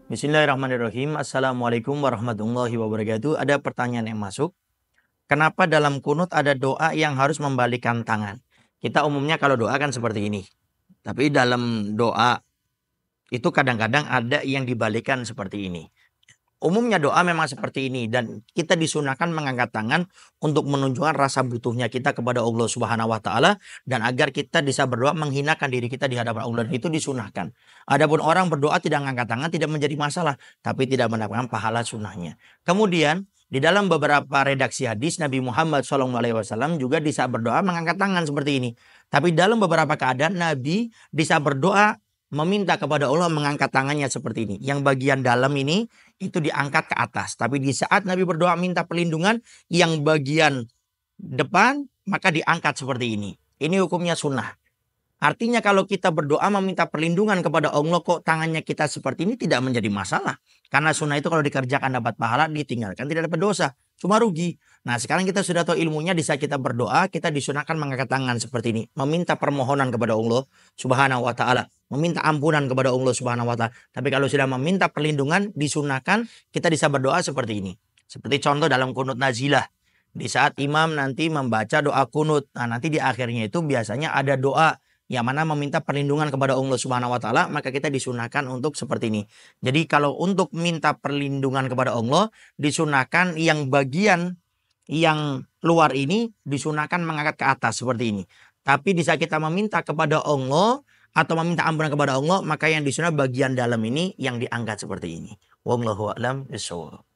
Bismillahirrahmanirrahim. Assalamualaikum warahmatullahi wabarakatuh. Ada pertanyaan yang masuk. Kenapa dalam kunut ada doa yang harus membalikkan tangan? Kita umumnya kalau doa kan seperti ini. Tapi dalam doa itu kadang-kadang ada yang dibalikkan seperti ini. Umumnya doa memang seperti ini dan kita disunahkan mengangkat tangan untuk menunjukkan rasa butuhnya kita kepada Allah Subhanahu wa taala dan agar kita bisa berdoa menghinakan diri kita di hadapan Allah, dan itu disunahkan. Adapun orang berdoa tidak mengangkat tangan tidak menjadi masalah, tapi tidak mendapatkan pahala sunnahnya. Kemudian di dalam beberapa redaksi hadis Nabi Muhammad SAW juga di saat berdoa mengangkat tangan seperti ini. Tapi dalam beberapa keadaan Nabi di saat berdoa meminta kepada Allah mengangkat tangannya seperti ini. Yang bagian dalam ini itu diangkat ke atas. Tapi di saat Nabi berdoa minta perlindungan, yang bagian depan maka diangkat seperti ini. Ini hukumnya sunnah. Artinya kalau kita berdoa meminta perlindungan kepada Allah kok tangannya kita seperti ini tidak menjadi masalah. Karena sunnah itu kalau dikerjakan dapat pahala, ditinggalkan tidak dapat dosa. Cuma rugi. Nah sekarang kita sudah tahu ilmunya, di saat kita berdoa kita disunahkan mengangkat tangan seperti ini. Meminta permohonan kepada Allah Subhanahu wa ta'ala. Meminta ampunan kepada Allah Subhanahu wa ta'ala. Tapi kalau sudah meminta perlindungan disunahkan kita bisa berdoa seperti ini. Seperti contoh dalam kunut nazilah. Di saat imam nanti membaca doa kunut. Nah nanti di akhirnya itu biasanya ada doa yang mana meminta perlindungan kepada Allah Subhanahu wa taala, maka kita disunahkan untuk seperti ini. Jadi kalau untuk minta perlindungan kepada Allah disunahkan yang bagian yang luar ini disunahkan mengangkat ke atas seperti ini. Tapi di saat kita meminta kepada Allah atau meminta ampunan kepada Allah, maka yang disunah bagian dalam ini yang diangkat seperti ini. Wallahu a'lam bishawab.